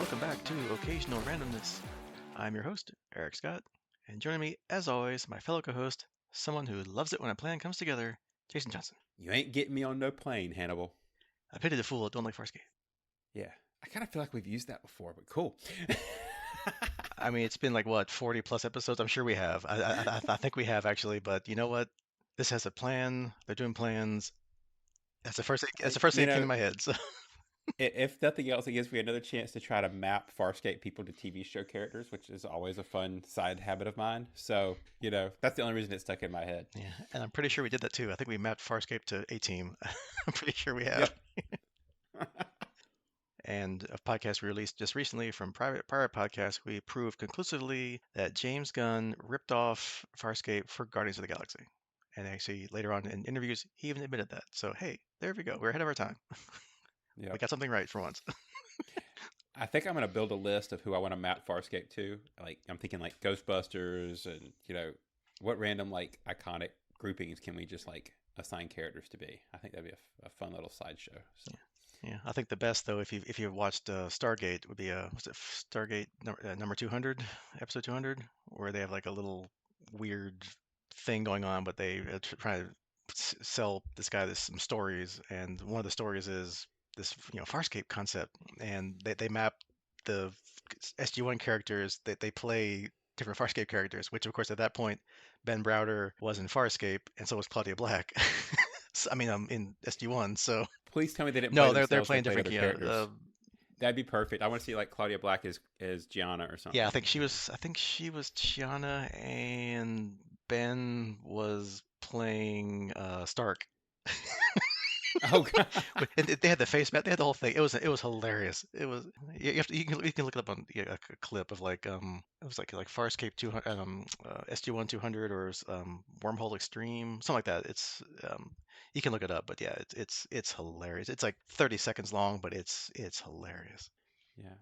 welcome back to Occasional Randomness. I'm your host, Eric Scott, and joining me, as always, my fellow co-host, someone who loves it when a plan comes together, Jason Johnson. You ain't getting me on no plane, Hannibal. I pity the fool that don't like Farscape. Yeah, I kind of feel like we've used that before, but cool. I mean, it's been like, what, 40 plus episodes? I'm sure we have. I think we have, actually, but you know what? This has a plan. They're doing plans. That's the first thing that came to my head. So. If nothing else, it gives me another chance to try to map Farscape people to TV show characters, which is always a fun side habit of mine. So, that's the only reason it stuck in my head. Yeah, and I'm pretty sure we did that too. I think we mapped Farscape to A-Team. I'm pretty sure we have. Yep. And a podcast we released just recently from Pirate Podcast, we proved conclusively that James Gunn ripped off Farscape for Guardians of the Galaxy. And actually, later on in interviews, he even admitted that. So, hey, there we go. We're ahead of our time. We got something right for once. I think I'm going to build a list of who I want to map Farscape to. Like, I'm thinking like Ghostbusters and, what random like iconic groupings can we just like assign characters to be? I think that'd be a fun little sideshow. So. Yeah, I think the best though, if you watched Stargate, would be was it Stargate number 200, episode 200, where they have like a little weird thing going on, but they try to sell this guy some stories, and one of the stories is this Farscape concept, and they map the SG1 characters that they play different Farscape characters, which of course at that point Ben Browder was in Farscape, and so was Claudia Black. I mean, in SG1. So please tell me they didn't play no, themselves. they're playing they different other characters. That'd be perfect. I want to see like Claudia Black as Gianna or something. Yeah, I think she was Gianna, and Ben was playing Stark. Oh God. They had the face mask. They had the whole thing. It was hilarious. It was you can look it up on a clip of like it was like Farscape 200 SG1 200 or Wormhole Extreme, something like that. It's you can look it up, but yeah, it's hilarious. It's like 30 seconds long, but it's hilarious. Yeah.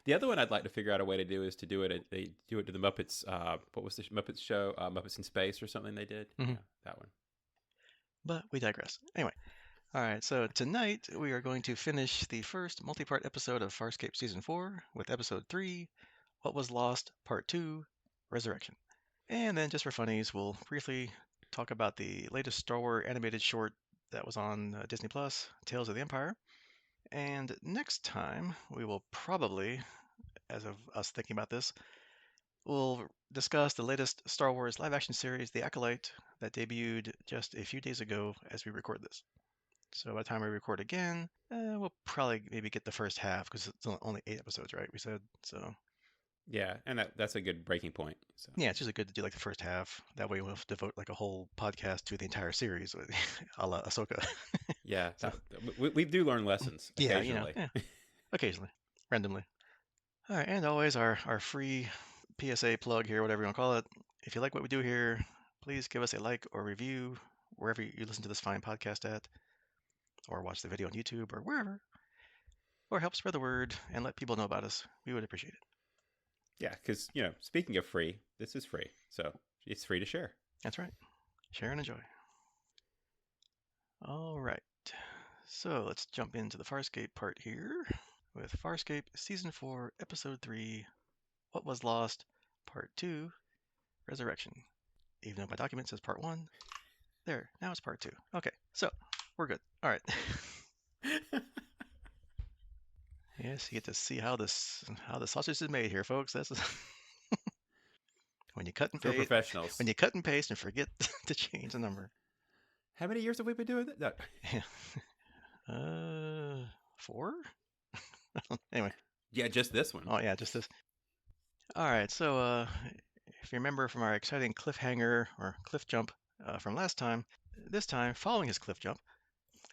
The other one I'd like to figure out a way to do is to do it. They do it to the Muppets. What was the Muppets show? Muppets in Space or something they did. Mm-hmm. Yeah, that one. But we digress. Anyway. All right, so tonight we are going to finish the first multi-part episode of Farscape Season 4 with Episode 3, What Was Lost, Part 2, Resurrection. And then just for funnies, we'll briefly talk about the latest Star Wars animated short that was on Disney+, Tales of the Empire. And next time, we will probably, as of us thinking about this, we'll discuss the latest Star Wars live-action series, The Acolyte, that debuted just a few days ago as we record this. So by the time we record again, we'll probably maybe get the first half because it's only 8 episodes, right? We said so. Yeah, and that's a good breaking point. So. Yeah, it's usually good to do like the first half. That way we'll have to devote like a whole podcast to the entire series, a la Ahsoka. Yeah, so, we do learn lessons occasionally. Yeah, occasionally, randomly. All right, and always our free PSA plug here, whatever you want to call it. If you like what we do here, please give us a like or review wherever you listen to this fine podcast at, or watch the video on YouTube or wherever, or help spread the word and let people know about us. We would appreciate it. Yeah, because, speaking of free, this is free. So it's free to share. That's right. Share and enjoy. All right. So let's jump into the Farscape part here with Farscape Season 4, Episode 3, What Was Lost, Part 2, Resurrection. Even though my document says Part 1. There, now it's Part 2. Okay, so we're good. All right. Yes, you get to see how the sausage is made here, folks. That's when you cut and paste. Professionals. When you cut and paste and forget to change the number. How many years have we been doing that? No. 4? Anyway. Yeah, just this one. Oh yeah, just this. All right, so if you remember from our exciting cliffhanger or cliff jump from last time, this time, following his cliff jump,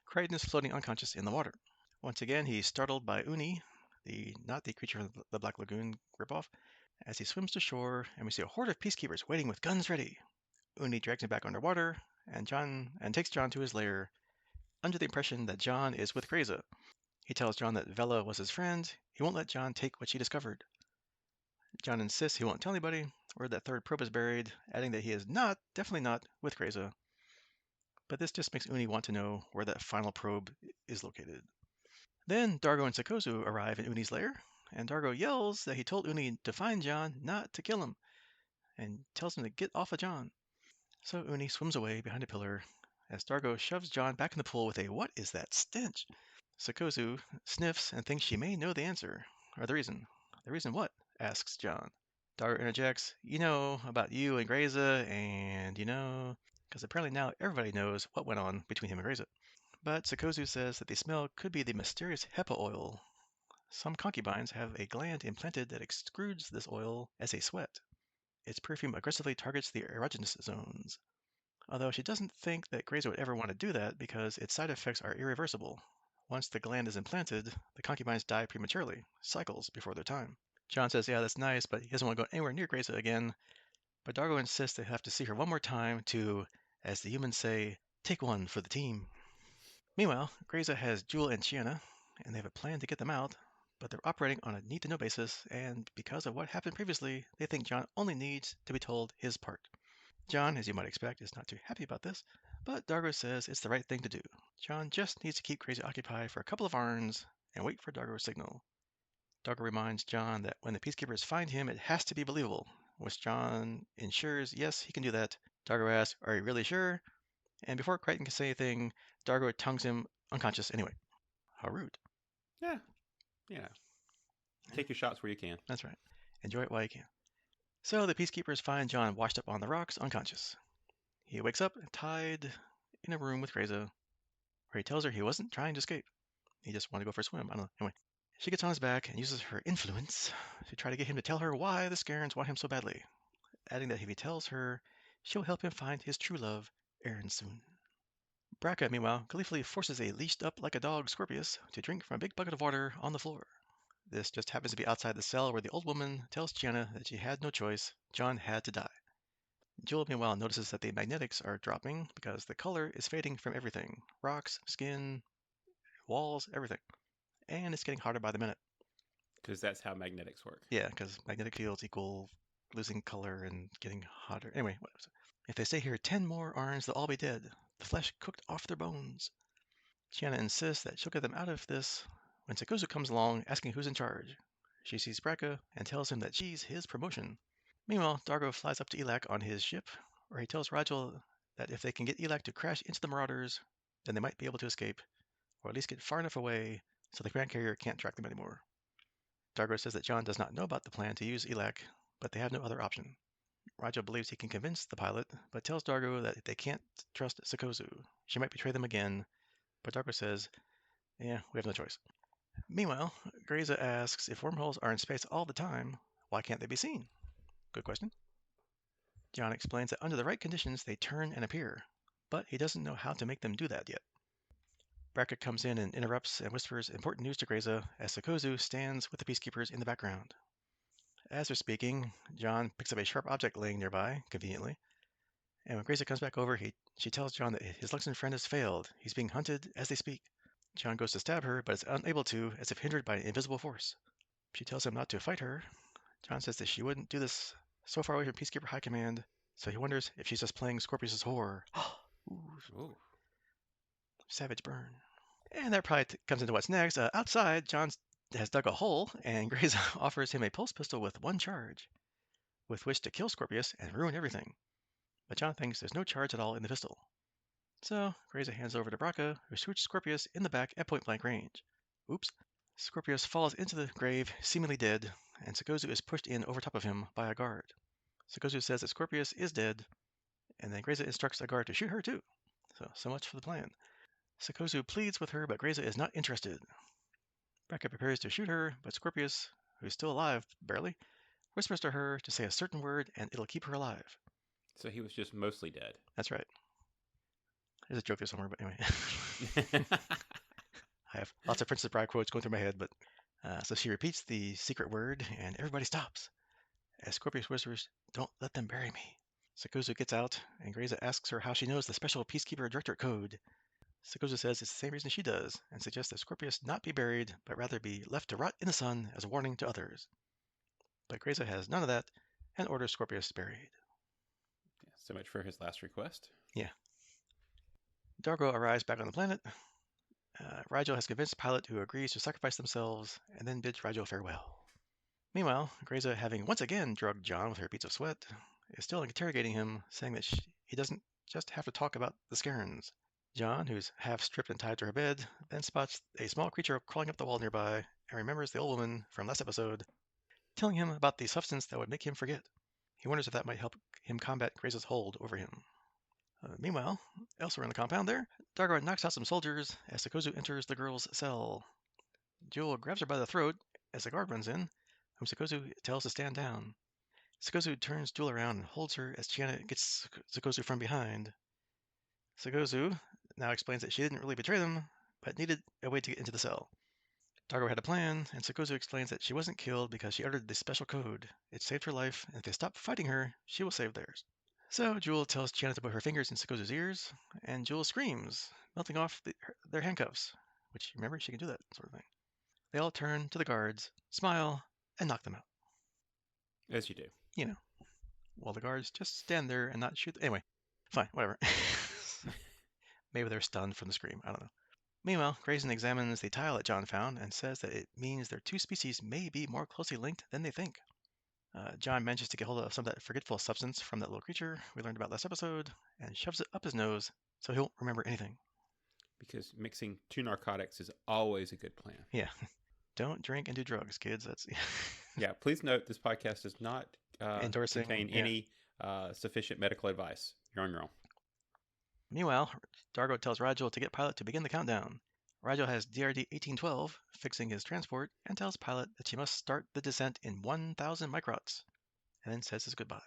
Crichton is floating unconscious in the water. Once again, he's startled by Uni, not the creature from the Black Lagoon ripoff, as he swims to shore, and we see a horde of peacekeepers waiting with guns ready. Uni drags him back underwater, and takes John to his lair, under the impression that John is with Grayza. He tells John that Vela was his friend. He won't let John take what she discovered. John insists he won't tell anybody where that third probe is buried, adding that he is definitely not, with Grayza. But this just makes Uni want to know where that final probe is located. Then Dargo and Sakozu arrive in Uni's lair, and Dargo yells that he told Uni to find John, not to kill him, and tells him to get off of John. So Uni swims away behind a pillar as Dargo shoves John back in the pool with a "What is that stench?" Sakozu sniffs and thinks she may know the answer, or the reason. The reason what? Asks John. Dargo interjects, "You know about you and Grayza, and because apparently now everybody knows what went on between him and Grayza." But Sakozu says that the smell could be the mysterious HEPA oil. Some concubines have a gland implanted that extrudes this oil as a sweat. Its perfume aggressively targets the erogenous zones. Although she doesn't think that Grayza would ever want to do that because its side effects are irreversible. Once the gland is implanted, the concubines die prematurely, cycles before their time. John says, yeah, that's nice, but he doesn't want to go anywhere near Grayza again. But Dargo insists they have to see her one more time to, as the humans say, take one for the team. Meanwhile, Grayza has Jewel and Chiana, and they have a plan to get them out, but they're operating on a need-to-know basis, and because of what happened previously, they think John only needs to be told his part. John, as you might expect, is not too happy about this, but Dargo says it's the right thing to do. John just needs to keep Grayza occupied for a couple of arns and wait for Dargo's signal. Dargo reminds John that when the Peacekeepers find him, it has to be believable, which John ensures yes, he can do that. Dargo asks, are you really sure? And before Crichton can say anything, Dargo tongues him unconscious anyway. How rude. Yeah, you know, take your shots where you can. That's right. Enjoy it while you can. So the Peacekeepers find John washed up on the rocks, unconscious. He wakes up tied in a room with Grayza, where he tells her he wasn't trying to escape. He just wanted to go for a swim. I don't know. Anyway, she gets on his back and uses her influence to try to get him to tell her why the Scarens want him so badly, adding that if he tells her, she'll help him find his true love, Aaron, soon. Braca, meanwhile, gleefully forces a leashed up like a dog Scorpius to drink from a big bucket of water on the floor. This just happens to be outside the cell where the old woman tells Gianna that she had no choice. John had to die. Jewel, meanwhile, notices that the magnetics are dropping because the color is fading from everything. Rocks, skin, walls, everything. And it's getting harder by the minute. Because that's how magnetics work. Yeah, because magnetic fields equal losing color and getting hotter. Anyway, if they stay here 10 more arns, they'll all be dead. The flesh cooked off their bones. Gianna insists that she'll get them out of this when Sakozu comes along asking who's in charge. She sees Braca and tells him that she's his promotion. Meanwhile, Dargo flies up to Elak on his ship, where he tells Rigel that if they can get Elak to crash into the Marauders, then they might be able to escape, or at least get far enough away so the Grand Carrier can't track them anymore. Dargo says that John does not know about the plan to use Elak, but they have no other option. Rigel believes he can convince the pilot, but tells Dargo that they can't trust Sakozu. She might betray them again, but Dargo says, yeah, we have no choice. Meanwhile, Grayza asks if wormholes are in space all the time, why can't they be seen? Good question. John explains that under the right conditions they turn and appear, but he doesn't know how to make them do that yet. Brackett comes in and interrupts and whispers important news to Grayza as Sakozu stands with the Peacekeepers in the background. As they're speaking, John picks up a sharp object laying nearby, conveniently, and when Grayza comes back over, she tells John that his Luxon friend has failed. He's being hunted as they speak. John goes to stab her, but is unable to, as if hindered by an invisible force. She tells him not to fight her. John says that she wouldn't do this so far away from Peacekeeper High Command, so he wonders if she's just playing Scorpius' whore. Ooh, Ooh. savage burn. And that probably comes into what's next. Outside, John has dug a hole, and Grayza offers him a pulse pistol with one charge, with which to kill Scorpius and ruin everything. But John thinks there's no charge at all in the pistol. So Grayza hands over to Braca, who shoots Scorpius in the back at point-blank range. Oops. Scorpius falls into the grave, seemingly dead, and Sakozu is pushed in over top of him by a guard. Sakozu says that Scorpius is dead, and then Grayza instructs a guard to shoot her too. So much for the plan. Sakozu pleads with her, but Grayza is not interested. Braca prepares to shoot her, but Scorpius, who's still alive, barely, whispers to her to say a certain word and it'll keep her alive. So he was just mostly dead. That's right. There's a joke there somewhere, but anyway. I have lots of Princess Bride quotes going through my head, but so she repeats the secret word, and everybody stops. As Scorpius whispers, "Don't let them bury me." Sakozu gets out, and Grayza asks her how she knows the special Peacekeeper Directorate Code. Sakozu says it's the same reason she does, and suggests that Scorpius not be buried, but rather be left to rot in the sun as a warning to others. But Grayza has none of that, and orders Scorpius buried. So much for his last request. Yeah. Dargo arrives back on the planet. Rigel has convinced the pilot, who agrees to sacrifice themselves, and then bids Rigel farewell. Meanwhile, Grayza, having once again drugged John with her beads of sweat, is still interrogating him, saying that he doesn't just have to talk about the scarens. John, who's half stripped and tied to her bed, then spots a small creature crawling up the wall nearby and remembers the old woman from last episode telling him about the substance that would make him forget. He wonders if that might help him combat Grayza's hold over him. Meanwhile, elsewhere in the compound there, Dargo knocks out some soldiers as Sakozu enters the girl's cell. Jewel grabs her by the throat as the guard runs in, whom Sakozu tells to stand down. Sakozu turns Jewel around and holds her as Chiana gets Sakozu from behind. Sakozu now explains that she didn't really betray them, but needed a way to get into the cell. Dargo had a plan, and Sakozu explains that she wasn't killed because she uttered the special code. It saved her life, and if they stop fighting her, she will save theirs. So Jewel tells Chiana to put her fingers in Sakozu's ears, and Jewel screams, melting off their handcuffs, which, remember, she can do that sort of thing. They all turn to the guards, smile, and knock them out. As you do. You know, while the guards just stand there and not shoot. Anyway, fine, whatever. Maybe they're stunned from the scream. I don't know. Meanwhile, Grayson examines the tile that John found and says that it means their two species may be more closely linked than they think. John manages to get hold of some of that forgetful substance from that little creature we learned about last episode and shoves it up his nose so he won't remember anything. Because mixing two narcotics is always a good plan. Yeah. Don't drink and do drugs, kids. That's Yeah, please note this podcast does not endorsing contain any sufficient medical advice. You're on your own. Meanwhile, Dargo tells Rigel to get Pilot to begin the countdown. Rigel has DRD 1812 fixing his transport and tells Pilot that she must start the descent in 1,000 microts, and then says his goodbyes.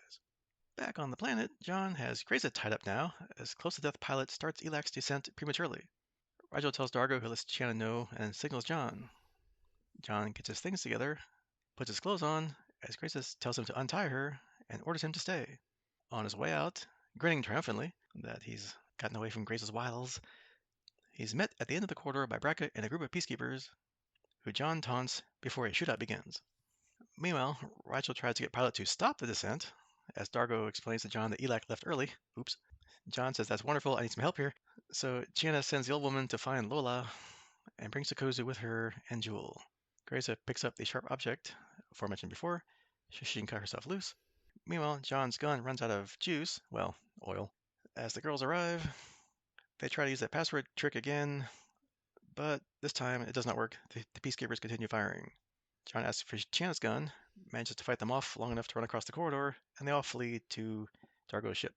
Back on the planet, John has Grayza tied up now, as Close to Death Pilot starts Elak's descent prematurely. Rigel tells Dargo he lets Chiana know and signals John. John gets his things together, puts his clothes on, as Grayza tells him to untie her and orders him to stay. On his way out, grinning triumphantly that he's gotten away from Grayza's wiles, he's met at the end of the corridor by Brackett and a group of peacekeepers, who John taunts before a shootout begins. Meanwhile, Rigel tries to get Pilot to stop the descent, as Dargo explains to John that Elak left early. Oops. John says that's wonderful, I need some help here. So Chiana sends the old woman to find Lola and brings Sakozu with her and Jewel. Grayza picks up the sharp object, aforementioned before, so she can cut herself loose. Meanwhile, John's gun runs out of juice, well, oil. As the girls arrive, they try to use that password trick again, but this time it does not work. The peacekeepers continue firing. John asks for Chiana's gun, manages to fight them off long enough to run across the corridor, and they all flee to Dargo's ship.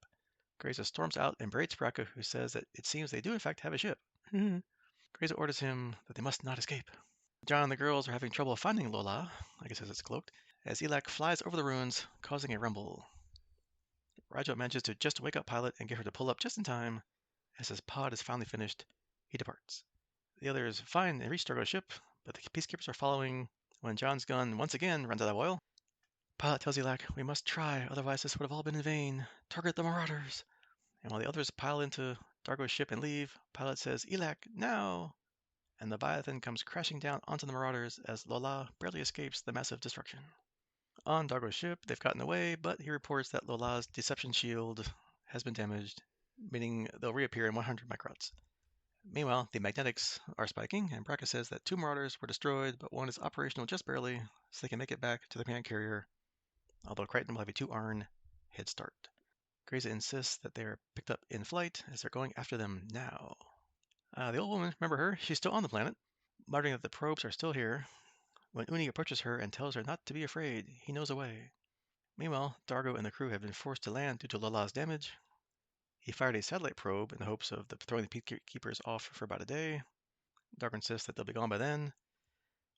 Grayza storms out and berates Braca, who says that it seems they do in fact have a ship. Grayza orders him that they must not escape. John and the girls are having trouble finding Lola, I guess as it's cloaked, as Elak flies over the ruins, causing a rumble. Rigel manages to just wake up Pilot and get her to pull up just in time. As his pod is finally finished, he departs. The others find and reach Dargo's ship, but the peacekeepers are following when John's gun once again runs out of oil. Pilot tells Elak, "We must try, otherwise this would have all been in vain. Target the marauders." And while the others pile into Dargo's ship and leave, Pilot says, "Elak, now!" And the Leviathan comes crashing down onto the marauders as Lola barely escapes the massive destruction. On Dargo's ship, they've gotten away, but he reports that Lola's deception shield has been damaged, meaning they'll reappear in 100 microts. Meanwhile, the magnetics are spiking, and Braca says that 2 marauders were destroyed, but one is operational just barely, so they can make it back to the command carrier, although Crichton will have a 2-Arn head start. Grayza insists that they are picked up in flight, as they're going after them now. The old woman, remember her? She's still on the planet, muttering that the probes are still here, when Uni approaches her and tells her not to be afraid. He knows a way. Meanwhile, Dargo and the crew have been forced to land due to Lola's damage. He fired a satellite probe in the hopes of throwing the peacekeepers off for about a day. Dargo insists that they'll be gone by then.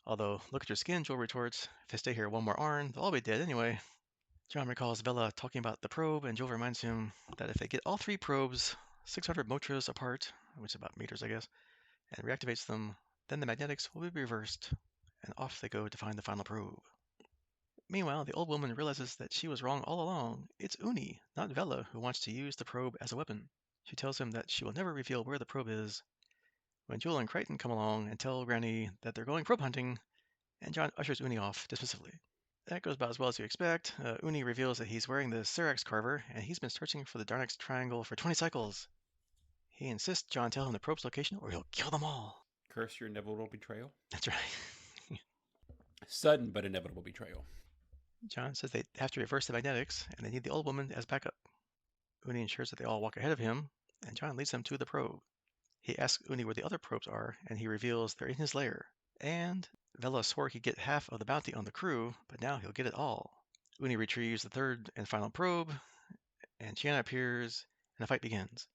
Although, look at your skin, Joel retorts. If they stay here 1 more Arn, they'll all be dead anyway. John recalls Vela talking about the probe, and Joel reminds him that if they get all 3 probes 600 motras apart, which is about meters, I guess, and reactivates them, then the magnetics will be reversed, and off they go to find the final probe. Meanwhile, the old woman realizes that she was wrong all along. It's Uni, not Vela, who wants to use the probe as a weapon. She tells him that she will never reveal where the probe is. When Jewel and Crichton come along and tell Granny that they're going probe hunting, and John ushers Uni off dismissively. That goes about as well as you expect. Uni reveals that he's wearing the Serax carver, and he's been searching for the Darnax Triangle for 20 cycles. He insists John tell him the probe's location, or he'll kill them all. Curse your inevitable betrayal. That's right. Sudden but inevitable betrayal. John says they have to reverse the magnetics, and they need the old woman as backup. Uni ensures that they all walk ahead of him, and John leads them to the probe. He asks Uni where the other probes are, and he reveals they're in his lair. And Vela swore he'd get half of the bounty on the crew, but now he'll get it all. Uni retrieves the third and final probe, and Chiana appears, and a fight begins.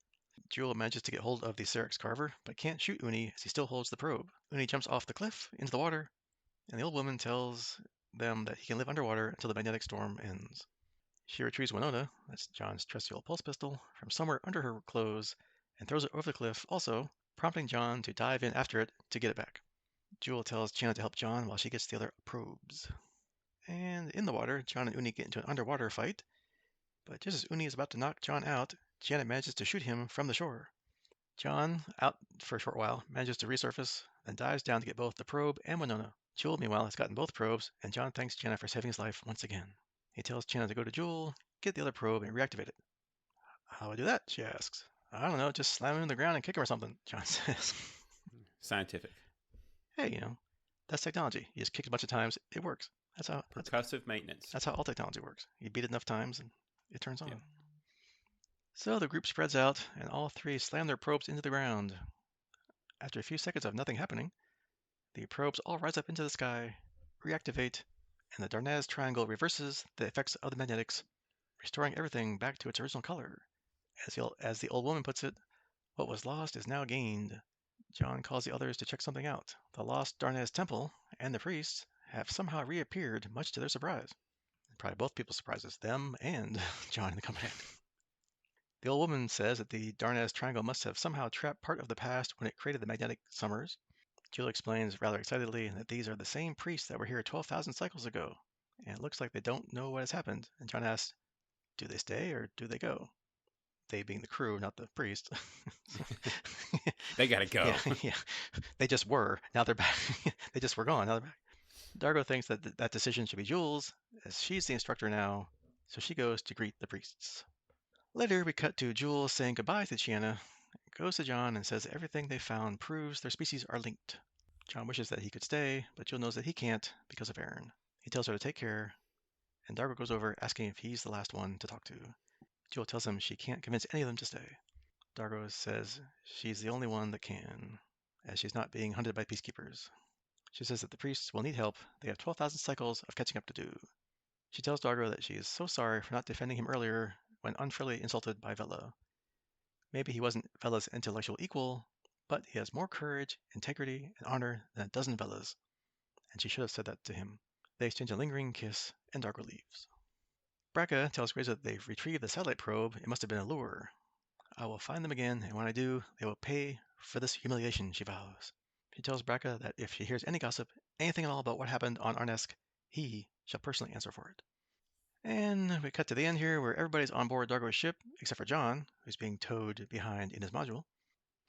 Jewel manages to get hold of the Cerex Carver, but can't shoot Uni as he still holds the probe. Uni jumps off the cliff into the water, and the old woman tells them that he can live underwater until the magnetic storm ends. She retrieves Winona, that's John's trusty old pulse pistol, from somewhere under her clothes and throws it over the cliff, also prompting John to dive in after it to get it back. Jewel tells Chiana to help John while she gets the other probes. And in the water, John and Uni get into an underwater fight, but just as Uni is about to knock John out, Chiana manages to shoot him from the shore. John, out for a short while, manages to resurface, then dives down to get both the probe and Winona. Jewel, meanwhile, has gotten both probes, and John thanks Chiana for saving his life once again. He tells Chiana to go to Jewel, get the other probe, and reactivate it. How do I do that? She asks. I don't know, just slam him in the ground and kick him or something, John says. Scientific. Hey, that's technology. You just kick it a bunch of times, it works. Percussive maintenance. That's how all technology works. You beat it enough times and it turns on. Yeah. So the group spreads out, and all three slam their probes into the ground. After a few seconds of nothing happening, the probes all rise up into the sky, reactivate, and the Darnaz triangle reverses the effects of the magnetics, restoring everything back to its original color. As the old woman puts it, what was lost is now gained. John calls the others to check something out. The lost Darnaz temple and the priests have somehow reappeared, much to their surprise. Probably both people's surprises, them and John and the company. The old woman says that the Darnaz Triangle must have somehow trapped part of the past when it created the magnetic summers. Jill explains rather excitedly that these are the same priests that were here 12,000 cycles ago, and it looks like they don't know what has happened. And John asks, do they stay or do they go? They being the crew, not the priest. They gotta go. Yeah. They just were. Now they're back. They just were gone. Now they're back. Dargo thinks that that decision should be Jules, as she's the instructor now, so she goes to greet the priests. Later, we cut to Jules saying goodbye to Chiana, goes to John and says everything they found proves their species are linked. John wishes that he could stay, but Jill knows that he can't because of Aaron. He tells her to take care, and Dargo goes over asking if he's the last one to talk to. Jill tells him she can't convince any of them to stay. Dargo says she's the only one that can, as she's not being hunted by peacekeepers. She says that the priests will need help. They have 12,000 cycles of catching up to do. She tells Dargo that she is so sorry for not defending him earlier when unfairly insulted by Vela. Maybe he wasn't Vela's intellectual equal, but he has more courage, integrity, and honor than a dozen Velas, and she should have said that to him. They exchange a lingering kiss, and Dargo leaves. Braca tells Grayza that they've retrieved the satellite probe. It must have been a lure. I will find them again, and when I do, they will pay for this humiliation, she vows. She tells Braca that if she hears any gossip, anything at all about what happened on Arnesk, he shall personally answer for it. And we cut to the end here where everybody's on board Dargo's ship, except for John, who's being towed behind in his module.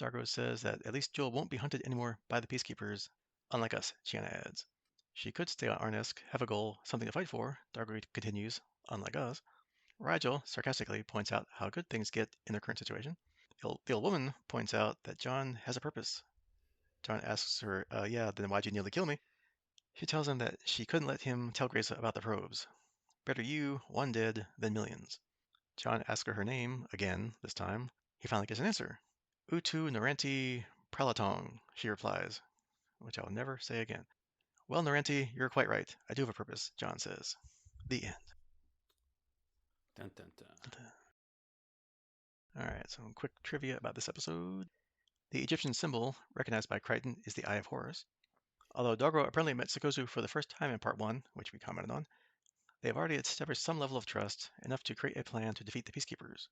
Dargo says that at least Jewel won't be hunted anymore by the peacekeepers, unlike us, Chiana adds. She could stay on Arnesk, have a goal, something to fight for, Dargo continues, unlike us. Rigel sarcastically points out how good things get in their current situation. The old woman points out that John has a purpose. John asks her, yeah, then why'd you nearly kill me? She tells him that she couldn't let him tell Grayza about the probes. Better you, one dead, than millions. John asks her name, again, this time. He finally gets an answer. Utu Naranti Pralatong, she replies, which I'll never say again. Well, Naranti, you're quite right. I do have a purpose, John says. The end. Dun, dun, dun. All right, some quick trivia about this episode. The Egyptian symbol, recognized by Crichton, is the Eye of Horus. Although Dargo apparently met Sikozu for the first time in Part 1, which we commented on, they have already established some level of trust, enough to create a plan to defeat the Peacekeepers.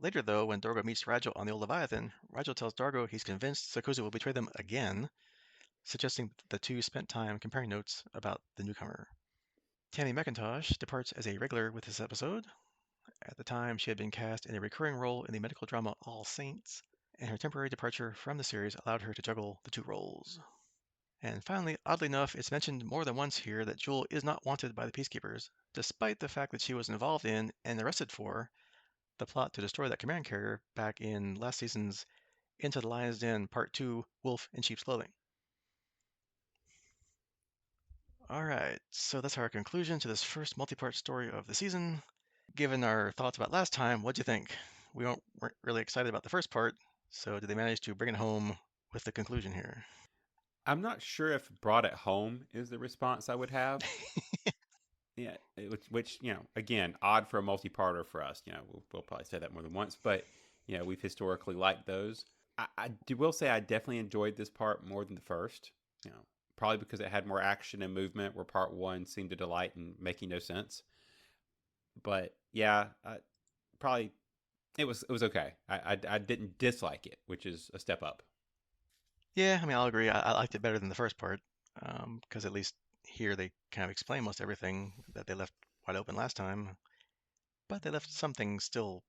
Later, though, when Dargo meets Rigel on the old Leviathan, Rigel tells Dargo he's convinced Sikozu will betray them again, suggesting the two spent time comparing notes about the newcomer. Tammy McIntosh departs as a regular with this episode. At the time, she had been cast in a recurring role in the medical drama All Saints, and her temporary departure from the series allowed her to juggle the two roles. And finally, oddly enough, it's mentioned more than once here that Jewel is not wanted by the Peacekeepers, despite the fact that she was involved in and arrested for the plot to destroy that command carrier back in last season's Into the Lion's Den Part 2, Wolf in Sheep's Clothing. All right, so that's our conclusion to this first multi-part story of the season. Given our thoughts about last time, what'd you think? Weren't really excited about the first part, so did they manage to bring it home with the conclusion here? I'm not sure if brought it home is the response I would have. Yeah, which again, odd for a multi-parter for us. We'll probably say that more than once, but we've historically liked those. Will say I definitely enjoyed this part more than the first. You know, Probably because it had more action and movement, where part one seemed to delight in making no sense. But yeah, probably it was okay. I didn't dislike it, which is a step up. Yeah, I mean, I'll agree. I liked it better than the first part, because at least here they kind of explain most everything that they left wide open last time, but they left some things still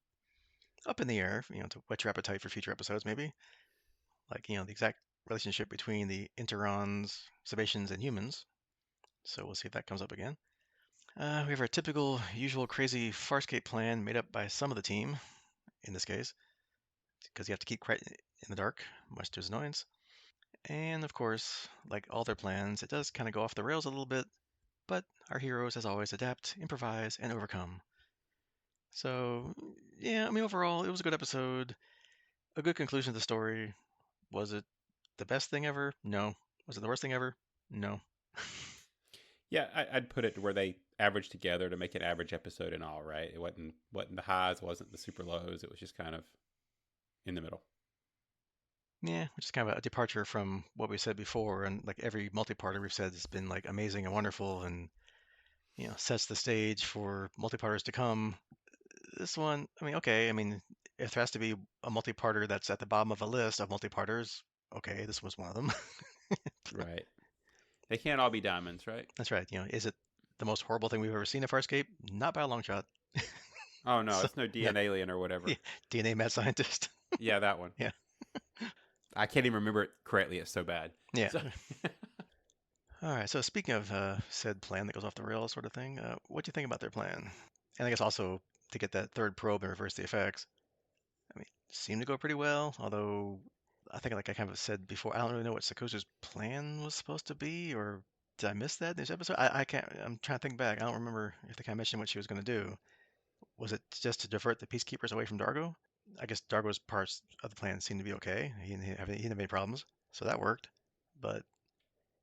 up in the air, to whet your appetite for future episodes, maybe. Like, the exact relationship between the Interons, Sebaceans, and humans. So we'll see if that comes up again. We have our typical, usual crazy Farscape plan made up by some of the team, in this case, because you have to keep quiet in the dark, much to his annoyance. And of course, like all their plans, it does kind of go off the rails a little bit, but our heroes, as always, adapt, improvise, and overcome. So, yeah, I mean, overall, it was a good episode, a good conclusion to the story. Was it the best thing ever? No. Was it the worst thing ever? No. Yeah, I'd put it to where they averaged together to make an average episode and all. Right, it wasn't the highs, wasn't the super lows. It was just kind of in the middle. Yeah, which is kind of a departure from what we said before, and like every multi-parter we've said has been like amazing and wonderful, and sets the stage for multi-parters to come. This one, I mean, okay, I mean, if there has to be a multi-parter that's at the bottom of a list of multi-parters, okay, this was one of them. Right. They can't all be diamonds, right? That's right. Is it the most horrible thing we've ever seen in Farscape? Not by a long shot. Oh no, So, it's no yeah, DNA alien or yeah, whatever. DNA mad scientist. Yeah, that one. Yeah, I can't even remember it correctly. It's so bad. yeah. So All right. So speaking of said plan that goes off the rails, sort of thing, what do you think about their plan? And I guess also to get that third probe and reverse the effects. I mean, seemed to go pretty well. Although I think, like I kind of said before, I don't really know what Sakosu's plan was supposed to be, or did I miss that in this episode? I can't. I'm trying to think back. I don't remember if they kind of mentioned what she was going to do. Was it just to divert the peacekeepers away from Dargo? I guess Dargo's parts of the plan seemed to be okay. He didn't have any problems, so that worked. But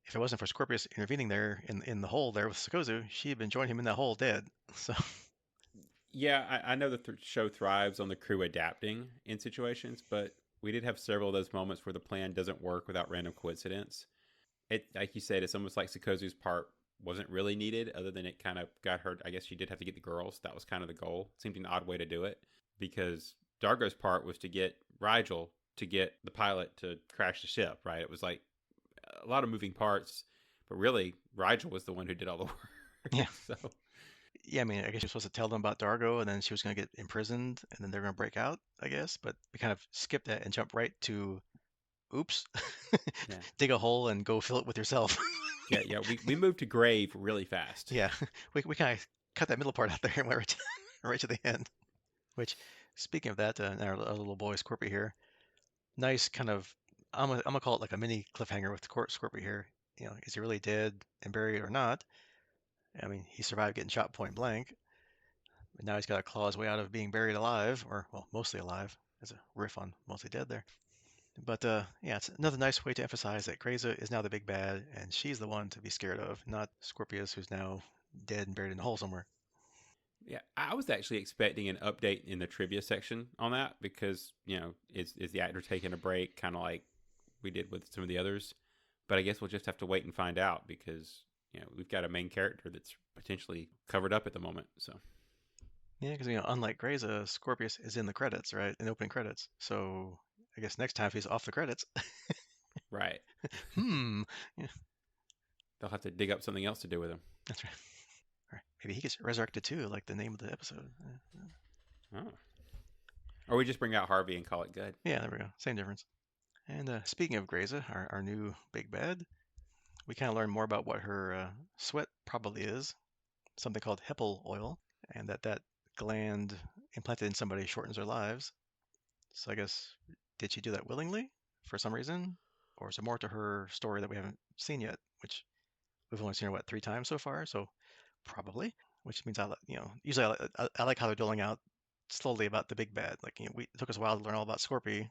if it wasn't for Scorpius intervening there in the hole there with Sakozu, she had been joining him in that hole dead. So yeah, I know the show thrives on the crew adapting in situations, but we did have several of those moments where the plan doesn't work without random coincidence. It, like you said, it's almost like Sikozu's part wasn't really needed, other than it kind of got her. I guess she did have to get the girls. That was kind of the goal. It seemed an odd way to do it because Dargo's part was to get Rigel to get the pilot to crash the ship. Right? It was like a lot of moving parts, but really Rigel was the one who did all the yeah, work. So yeah. I mean, I guess she was supposed to tell them about Dargo, and then she was going to get imprisoned, and then they're going to break out. I guess, but we kind of skipped that and jumped right to, oops, yeah, dig a hole and go fill it with yourself. yeah. We moved to grave really fast. Yeah, we kind of cut that middle part out there and went right to the end. Which, speaking of that, our little boy Scorpio here, nice kind of, I'm gonna call it like a mini cliffhanger with Scorpio here. Is he really dead and buried or not? I mean, he survived getting shot point blank, but now he's got to claw his way out of being buried alive, or well, mostly alive. As a riff on mostly dead there. But yeah, it's another nice way to emphasize that Grayza is now the big bad, and she's the one to be scared of, not Scorpius, who's now dead and buried in a hole somewhere. Yeah, I was actually expecting an update in the trivia section on that because is the actor taking a break, kind of like we did with some of the others. But I guess we'll just have to wait and find out because we've got a main character that's potentially covered up at the moment. So Yeah, because unlike Grayza, Scorpius is in the credits, right? In opening credits. So I guess next time if he's off the credits, right, hmm, yeah, they'll have to dig up something else to do with him. that's right. Or maybe he gets resurrected too, like the name of the episode. Oh. Or we just bring out Harvey and call it good. Yeah, there we go. Same difference. And speaking of Grayza, our new big bad, we kind of learn more about what her sweat probably is, something called Heppel oil, and that gland implanted in somebody shortens their lives. So I guess, did she do that willingly for some reason? Or is there more to her story that we haven't seen yet, which we've only seen her what 3 times so far, so probably, which means usually I like how they're doling out slowly about the big bad. Like it took us a while to learn all about Scorpy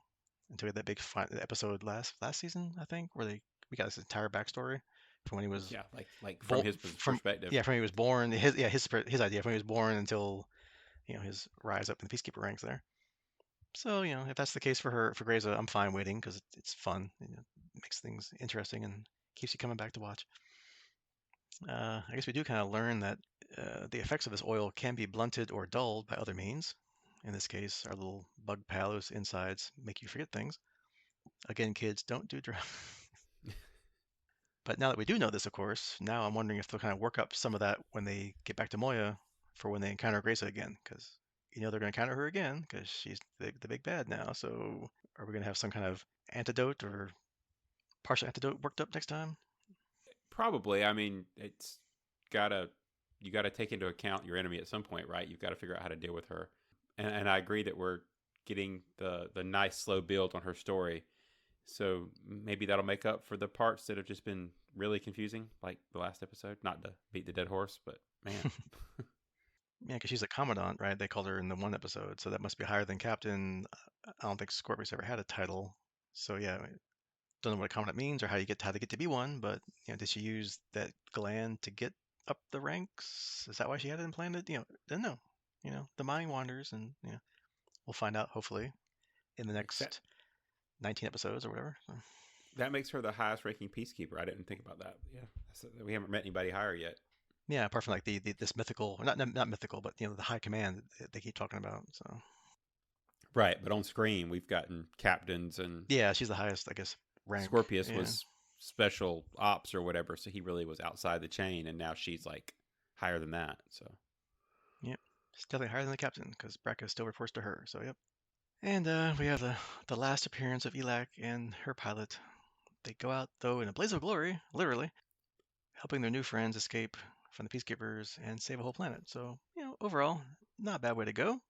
until we had that big episode last season, I think, where we got this entire backstory from when he was Yeah, like from bo- his from perspective. yeah from when he was born. His idea from when he was born until his rise up in the peacekeeper ranks there. So if that's the case for Grayza, I'm fine waiting because it's fun. It makes things interesting and keeps you coming back to watch. I guess we do kind of learn that the effects of this oil can be blunted or dulled by other means. In this case, our little bug pal whose insides make you forget things. Again, kids, don't do drugs. But now that we do know this, of course, now I'm wondering if they'll kind of work up some of that when they get back to Moya for when they encounter Grayza again, because they're going to encounter her again because she's the big bad now. So are we going to have some kind of antidote or partial antidote worked up next time? Probably. I mean, it's gotta you gotta take into account your enemy at some point, right? You've got to figure out how to deal with her. And I agree that we're getting the nice slow build on her story. So maybe that'll make up for the parts that have just been really confusing, like the last episode. Not to beat the dead horse, but man. Yeah, because she's a commandant, right? They called her in the one episode, so that must be higher than captain. I don't think Scorpius ever had a title, so yeah, I don't know what a commandant means or how to get to be one. But did she use that gland to get up the ranks? Is that why she had it implanted? Don't know. The mind wanders, and we'll find out hopefully in the Except next 19 episodes or whatever. So, that makes her the highest ranking peacekeeper. I didn't think about that. Yeah, we haven't met anybody higher yet. yeah, apart from like this mythical, not mythical, but the high command that they keep talking about. So Right, but on screen we've gotten captains, and yeah, she's the highest, I guess, rank. Scorpius Yeah. was special ops or whatever, so he really was outside the chain, and now she's like higher than that. So Yep. It's definitely higher than the captain because Brekka still reports to her. So, yep. And we have the last appearance of Elak and her pilot. They go out, though, in a blaze of glory, literally, helping their new friends escape from the Peacekeepers and save a whole planet. So, overall, not a bad way to go,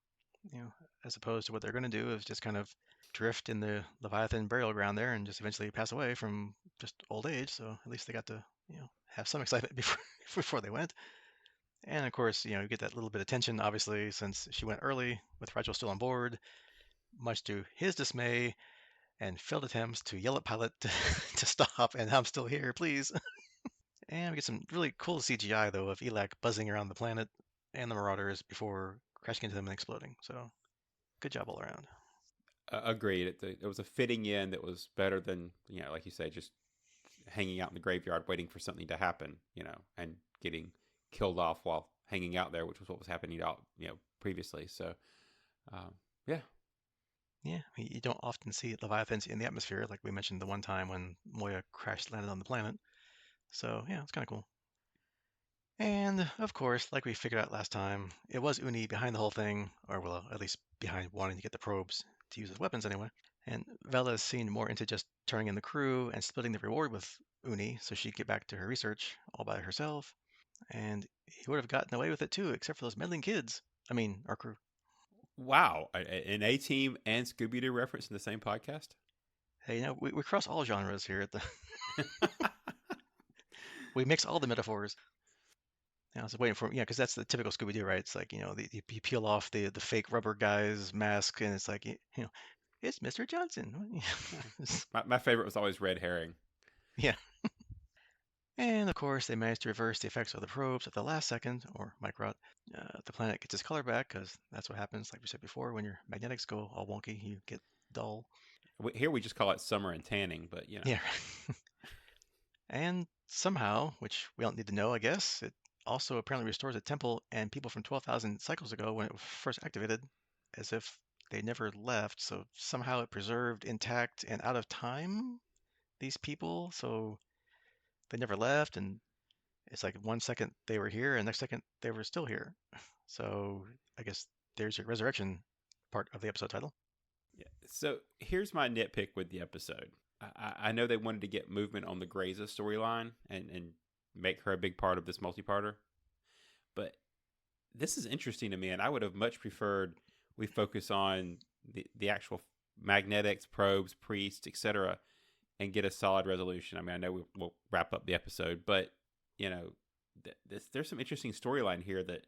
you know, as opposed to what they're going to do is just kind of drift in the Leviathan burial ground there and just eventually pass away from just old age. So, at least they got to, have some excitement before they went. And of course, you get that little bit of tension, obviously, since she went early with Rigel still on board, much to his dismay and failed attempts to yell at pilot to stop and I'm still here, please. And we get some really cool CGI, though, of Elak buzzing around the planet and the Marauders before crashing into them and exploding. So good job all around. agreed. It was a fitting end that was better than like you say, just hanging out in the graveyard waiting for something to happen, and getting killed off while hanging out there, which was what was happening out previously. So yeah, Yeah, you don't often see Leviathans in the atmosphere, like we mentioned the one time when Moya crash landed on the planet. So yeah, it's kind of cool. And of course, like we figured out last time, it was Uni behind the whole thing, or well, at least behind wanting to get the probes to use as weapons anyway. And Vela seemed more into just turning in the crew and splitting the reward with Uni so she'd get back to her research all by herself. And he would have gotten away with it too, except for those meddling kids. I mean, our crew. wow, an A Team and Scooby Doo reference in the same podcast. Hey, we cross all genres here at the. We mix all the metaphors. I was waiting for, because that's the typical Scooby Doo, right? It's like, you peel off the fake rubber guy's mask, and it's like, it's Mr. Johnson. my favorite was always Red Herring. Yeah. And of course, they managed to reverse the effects of the probes at the last second, or microt. The planet gets its color back, because that's what happens, like we said before, when your magnetics go all wonky, you get dull. Here we just call it summer and tanning, but Yeah. And somehow, which we don't need to know, I guess, it also apparently restores a temple and people from 12,000 cycles ago when it was first activated, as if they never left. So somehow it preserved intact and out of time these people. So they never left. And it's like 1 second they were here and next second they were still here. So I guess there's your resurrection part of the episode title. yeah. So here's my nitpick with the episode. I know they wanted to get movement on the Grayza storyline and make her a big part of this multi-parter, but this is interesting to me, and I would have much preferred we focus on the actual magnetics, probes, priests, etc., and get a solid resolution. I mean, I know we'll wrap up the episode, but you know, there's some interesting storyline here that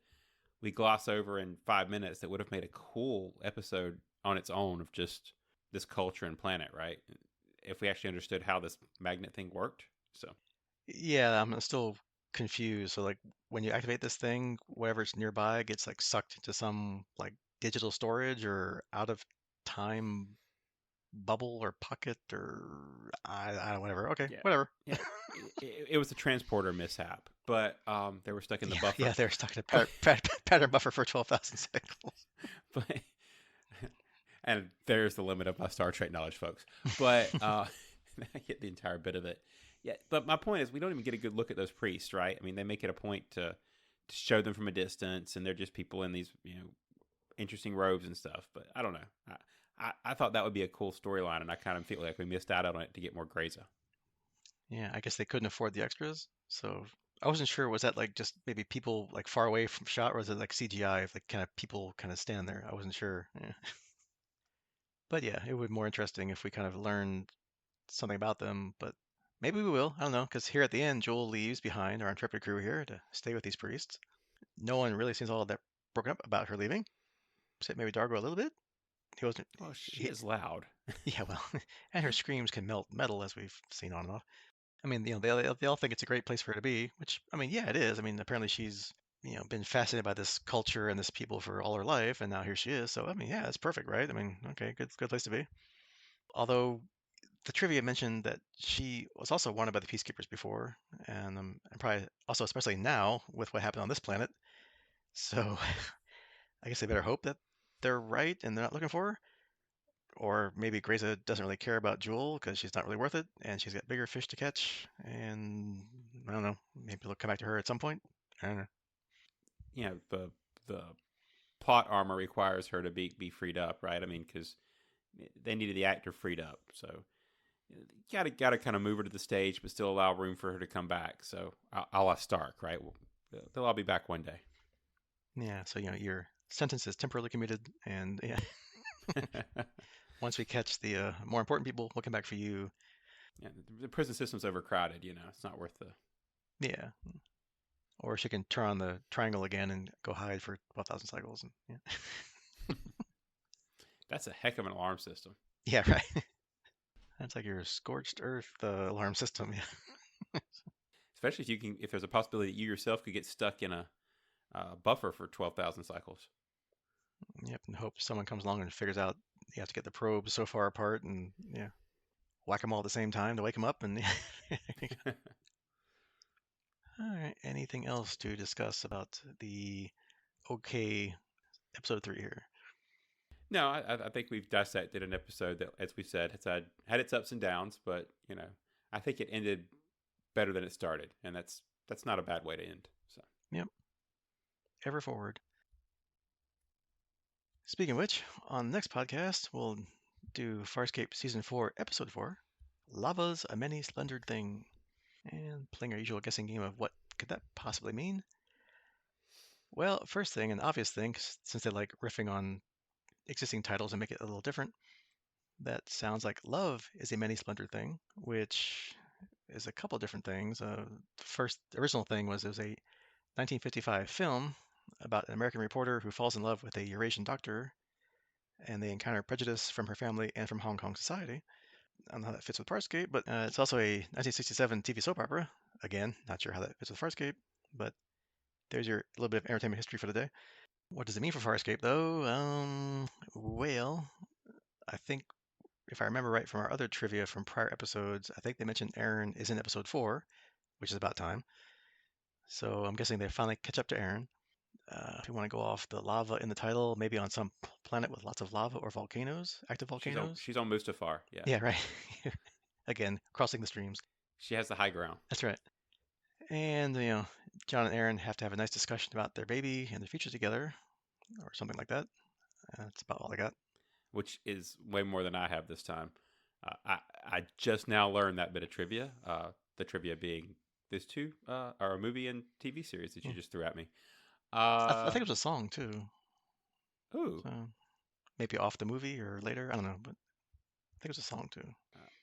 we gloss over in 5 minutes that would have made a cool episode on its own of just this culture and planet, right? If we actually understood how this magnet thing worked. So Yeah, I'm still confused. So like when you activate this thing, whatever's nearby gets like sucked into some like digital storage or out of time bubble or pocket or I don't whatever. Okay, yeah, whatever. yeah, it was a transporter mishap, but they were stuck in the Yeah, yeah, buffer. they're stuck in a But pattern buffer for 12,000 cycles. but and there's the limit of my Star Trek knowledge, folks. But I get the entire bit of it. Yeah, but my point is, we don't even get a good look at those priests, right? I mean, they make it a point to show them from a distance, and they're just people in these interesting robes and stuff. But I don't know. I thought that would be a cool storyline, and I kind of feel like we missed out on it to get more Grayza. Yeah, I guess they couldn't afford the extras, so I wasn't sure. Was that like just maybe people like far away from shot, or was it like CGI if like kind of people kind of stand there? I wasn't sure. Yeah. But yeah, it would be more interesting if we kind of learned something about them. But maybe we will. I don't know, because here at the end, Joel leaves behind our intrepid crew here to stay with these priests. No one really seems all that broken up about her leaving, except maybe Dargo a little bit. He wasn't. Well, she He, is loud. yeah, well, and her screams can melt metal, as we've seen on and off. I mean, they all think it's a great place for her to be, which, I mean, yeah, it is. I mean, apparently she's, been fascinated by this culture and this people for all her life, and now here she is. So, I mean, yeah, it's perfect, right? I mean, okay, good place to be. Although the trivia mentioned that she was also wanted by the Peacekeepers before, and probably also especially now with what happened on this planet. So, I guess they better hope that they're right and they're not looking for her. Or maybe Grayza doesn't really care about Jewel because she's not really worth it, and she's got bigger fish to catch. And I don't know, maybe they'll come back to her at some point. I don't know. The plot armor requires her to be freed up, right? I mean, because they needed the actor freed up, so you gotta kind of move her to the stage, but still allow room for her to come back. So a la Stark, right? They'll all be back one day. Yeah, so your sentence is temporarily commuted, and yeah, once we catch the more important people, we'll come back for you. Yeah, the prison system's overcrowded. It's not worth the. Yeah, or she can turn on the triangle again and go hide for 12,000 cycles. And yeah, That's a heck of an alarm system. yeah, right. That's like your scorched earth alarm system. Yeah, Especially if there's a possibility that you yourself could get stuck in a buffer for 12,000 cycles. yep. And hope someone comes along and figures out you have to get the probes so far apart, and yeah, whack them all at the same time to wake them up. And all right, anything else to discuss about the OK episode 3 here? No, I think we've dissected an episode that, as we said, has had its ups and downs, but I think it ended better than it started, and that's not a bad way to end. So Yep, ever forward. Speaking of which, on the next podcast, we'll do Farscape Season 4, Episode 4, Lava's a Many Slendered Thing, and playing our usual guessing game of what could that possibly mean? Well, first thing, an obvious thing, since they like riffing on existing titles and make it a little different, that sounds like Love is a Many Splendored Thing, which is a couple different things. The first the original thing was it was a 1955 film about an American reporter who falls in love with a Eurasian doctor, and they encounter prejudice from her family and from Hong Kong society. I don't know how that fits with Farscape, but it's also a 1967 TV soap opera. Again, not sure how that fits with Farscape, but there's your little bit of entertainment history for the day. What does it mean for Farscape, though? Well, I think if I remember right from our other trivia from prior episodes, I think they mentioned Aaron is in episode 4, which is about time. So I'm guessing they finally catch up to Aaron. If you want to go off the lava in the title, maybe on some planet with lots of lava or volcanoes, active she's on volcanoes. she's on Mustafar. Yeah, Yeah, right. Again, crossing the streams. she has the high ground. That's right. And, John and Aaron have to have a nice discussion about their baby and their future together, or something like that. That's about all I got. Which is way more than I have this time. I just now learned that bit of trivia. The trivia being these two are a movie and TV series that Yeah. you just threw at me. I think it was a song too. Ooh, So maybe off the movie or later. I don't know, but I think it was a song too.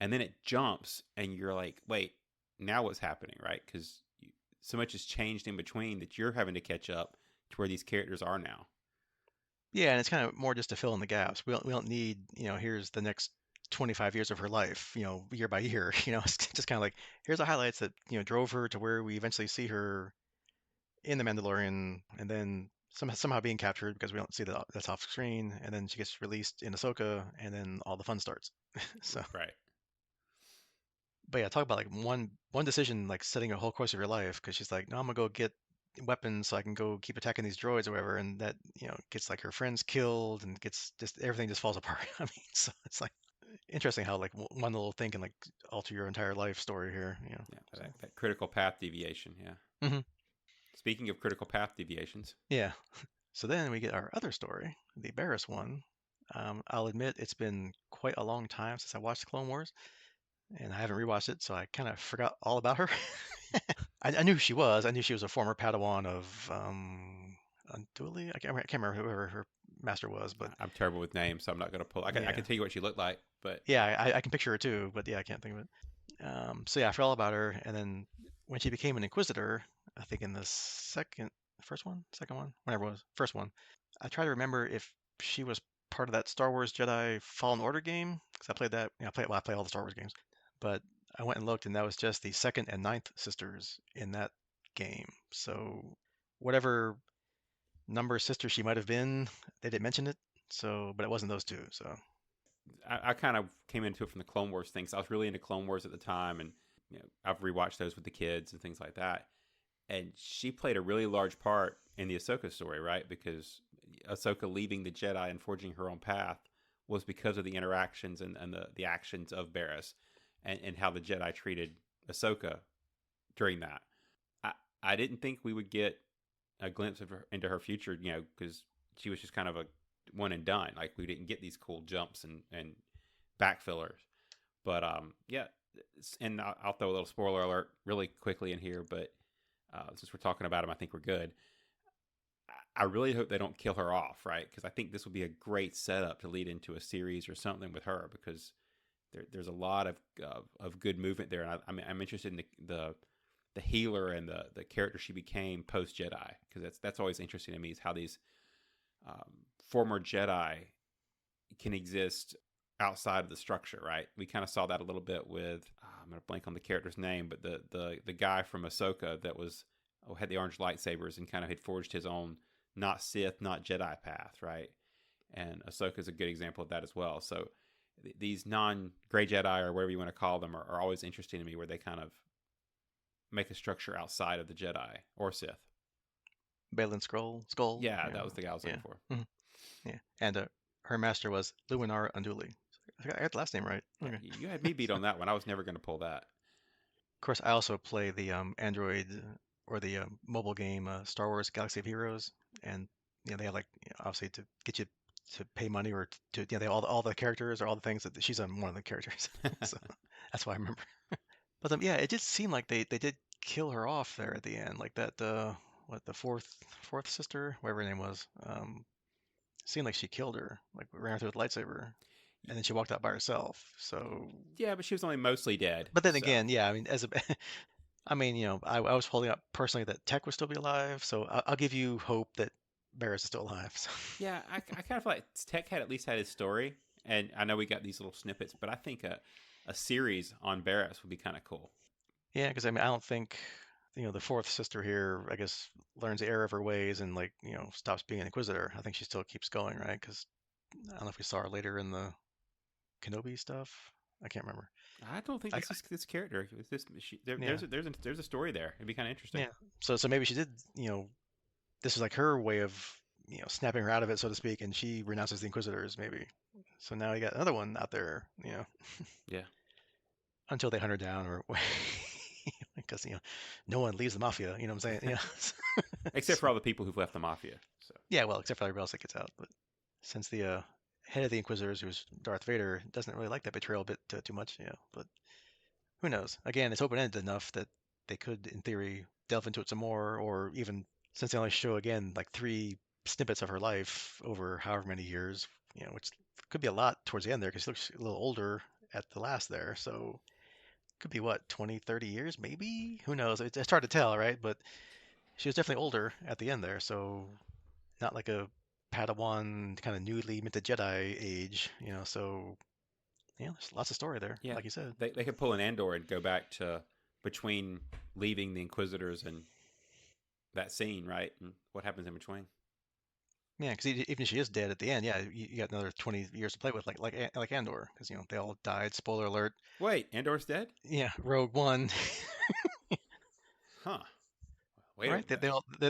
and then it jumps, and you're like, wait, now what's happening, right? Because so much has changed in between that you're having to catch up to where these characters are now. Yeah, and it's kind of more just to fill in the gaps. We don't need, here's the next 25 years of her life, year by year. It's just kind of like here's the highlights that, drove her to where we eventually see her in the Mandalorian, and then somehow being captured because we don't see that's off screen, and then she gets released in Ahsoka, and then all the fun starts. So, Right. but yeah, talk about like one decision like setting a whole course of your life because she's like, no, I'm gonna go get weapons so I can go keep attacking these droids or whatever, and that gets like her friends killed and gets just everything just falls apart. I mean, so it's like interesting how like one little thing can like alter your entire life story here. Yeah, So that critical path deviation. Yeah. hmm Speaking of critical path deviations, yeah. So then we get our other story, the Barriss one. I'll admit it's been quite a long time since I watched Clone Wars, and I haven't rewatched it, so I kind of forgot all about her. I knew who she was. I knew she was a former Padawan of Unduli. I can't remember whoever her master was, but I'm terrible with names, so I'm not going to pull. I yeah, can tell you what she looked like, but yeah, I can picture her too, but yeah, I can't think of it. So yeah, I forgot all about her, and then when she became an Inquisitor, I think in the second one, whatever it was, first one, I try to remember if she was part of that Star Wars Jedi Fallen Order game because I played that. I play all the Star Wars games, but I went and looked, and that was just the second and ninth sisters in that game. So whatever number sister she might have been, they didn't mention it. So, but it wasn't those two. So I kind of came into it from the Clone Wars things. I was really into Clone Wars at the time, and I've rewatched those with the kids and things like that. And she played a really large part in the Ahsoka story, right? Because Ahsoka leaving the Jedi and forging her own path was because of the interactions and the actions of Barriss and how the Jedi treated Ahsoka during that. I, I didn't think we would get a glimpse of her into her future, because she was just kind of a one and done. Like we didn't get these cool jumps and backfillers. But yeah, and I'll throw a little spoiler alert really quickly in here. But since we're talking about him, I think we're good. I really hope they don't kill her off, right? Because I think this would be a great setup to lead into a series or something with her, because there's a lot of good movement there, and I'm interested in the healer and the character she became post Jedi, because that's always interesting to me is how these former Jedi can exist outside of the structure, right? We kind of saw that a little bit with I'm gonna blank on the character's name, but the guy from Ahsoka that was had the orange lightsabers and kind of had forged his own not Sith, not Jedi path, right? And Ahsoka is a good example of that as well. So these non-gray Jedi or whatever you want to call them are always interesting to me, where they kind of make a structure outside of the Jedi or Sith. Balin Skull. Yeah, that was the guy I was Yeah, looking for. hmm yeah, and her master was Luminar Unduli. I got the last name right. Yeah, Okay. you had me beat on that one. I was never going to pull that. Of course, I also play the Android or the mobile game Star Wars Galaxy of Heroes, and they have like obviously to get you to pay money or to they all the characters or all the things that she's on one of the characters, so that's why I remember. But yeah, it did seem like they did kill her off there at the end, like that what the fourth sister, whatever her name was, seemed like she killed her, like ran her through with a lightsaber, and then she walked out by herself. So, Yeah, but she was only mostly dead. but then So again, yeah, I mean, as a I mean, I was holding up personally that Tech would still be alive, so I'll give you hope that Barris is still alive. So. yeah, I kind of feel like Tech had at least had his story, and I know we got these little snippets, but I think a series on Barris would be kind of cool. Yeah, because I mean, I don't think the fourth sister here, I guess, learns the error of her ways and like stops being an Inquisitor. I think she still keeps going, right? Because I don't know if we saw her later in the Kenobi stuff. I can't remember. I don't think I, this is this character. yeah, There's a story there. It'd be kind of interesting. yeah. So maybe she did. This was like her way of snapping her out of it, so to speak, and she renounces the Inquisitors, maybe. So now you got another one out there, Yeah, until they hunt her down or because no one leaves the mafia. You know what I'm saying? except for So, all the people who've left the mafia. So yeah, well, except for everybody else that gets out. But since the head of the Inquisitors, who's Darth Vader, doesn't really like that betrayal bit too much, But who knows? Again, it's open-ended enough that they could, in theory, delve into it some more, or even since they only show again like three snippets of her life over however many years, which could be a lot towards the end there because she looks a little older at the last there. So could be what, 20, 30 years, maybe? Who knows? It's hard to tell, right? But she was definitely older at the end there, so not like a Padawan kind of newly minted Jedi age, So there's lots of story there, Yeah, like you said. they could pull an Andor and go back to between leaving the Inquisitors and that scene, right? And what happens in between? Yeah, because even if she is dead at the end, yeah, you got another 20 years to play with, like Andor, because they all died. Spoiler alert. Wait, Andor's dead? Yeah, Rogue One, Huh. Wait a right?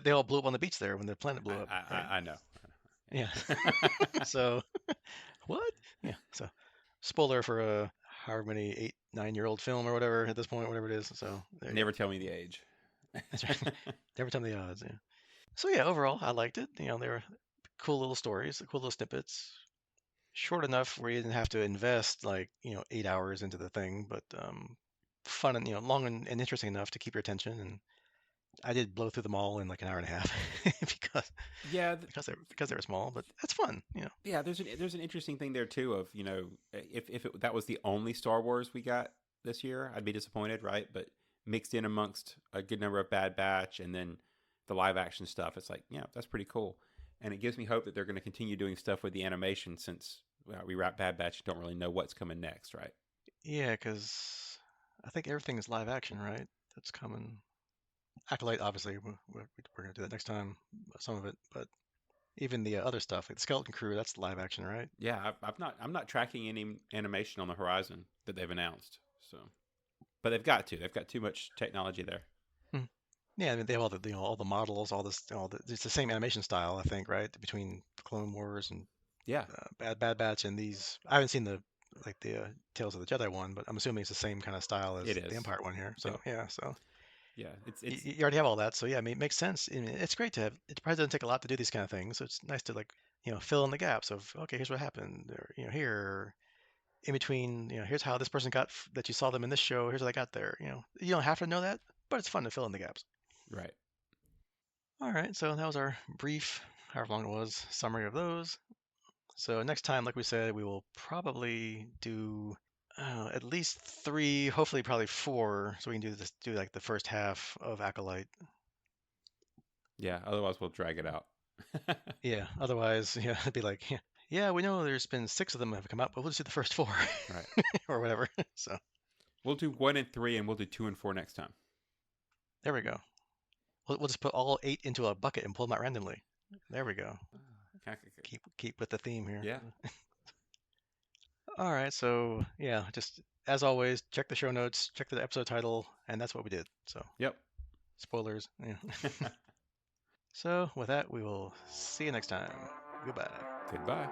They all blew up on the beach there when the planet blew up, right? I know. Yeah. Yeah. So what? Yeah. So spoiler for a however many 8, 9-year-old film or whatever at this point, whatever it is. So there you go. Never tell me the age. That's right. Never tell me the odds. Yeah. So yeah, overall, I liked it. They were cool little stories, cool little snippets. Short enough where you didn't have to invest like 8 hours into the thing, but fun and long and interesting enough to keep your attention. And I did blow through them all in like an hour and a half because Yeah, because they were small, but that's fun. yeah. There's an interesting thing there too. Of that was the only Star Wars we got this year, I'd be disappointed, right? But mixed in amongst a good number of Bad Batch and then the live action stuff, it's like that's pretty cool, and it gives me hope that they're going to continue doing stuff with the animation since we wrap Bad Batch, don't really know what's coming next, right? Yeah, because I think everything is live action, right? That's coming. Acolyte, obviously, we're gonna do that next time, some of it, but even the other stuff, like the Skeleton Crew, that's live action, right? Yeah, I'm not tracking any animation on the horizon that they've announced. So, but they've got to. They've got too much technology there. Hmm. Yeah, I mean, they have all the models, it's the same animation style, I think, right? Between Clone Wars and Yeah, Bad Batch and these. I haven't seen the Tales of the Jedi one, but I'm assuming it's the same kind of style it as the is. Empire one here. Yep. So yeah, so Yeah, you, it's you already have all that. So yeah, I mean, it makes sense. And it's great to have. It probably doesn't take a lot to do these kind of things. So it's nice to like fill in the gaps of okay, here's what happened, or here in between. Here's how this person got that you saw them in this show. Here's how they got there. You don't have to know that, but it's fun to fill in the gaps. right. All right, so that was our brief, however long it was, summary of those. So next time, like we said, we will probably do at least three, hopefully probably four, so we can do like the first half of Acolyte. Yeah. Otherwise, we'll drag it out. Yeah, otherwise, yeah, it'd be like, yeah, yeah, we know there's been six of them have come out, but we'll just do the first four Right. or whatever. So We'll do 1 and 3, and we'll do 2 and 4 next time. there we go. We'll just put all eight into a bucket and pull them out randomly. There we go. Keep with the theme here. Yeah. All right, so yeah, just as always, check the show notes, check the episode title, and that's what we did. So Yep. spoilers. Yeah. So with that, we will see you next time. Goodbye. Goodbye.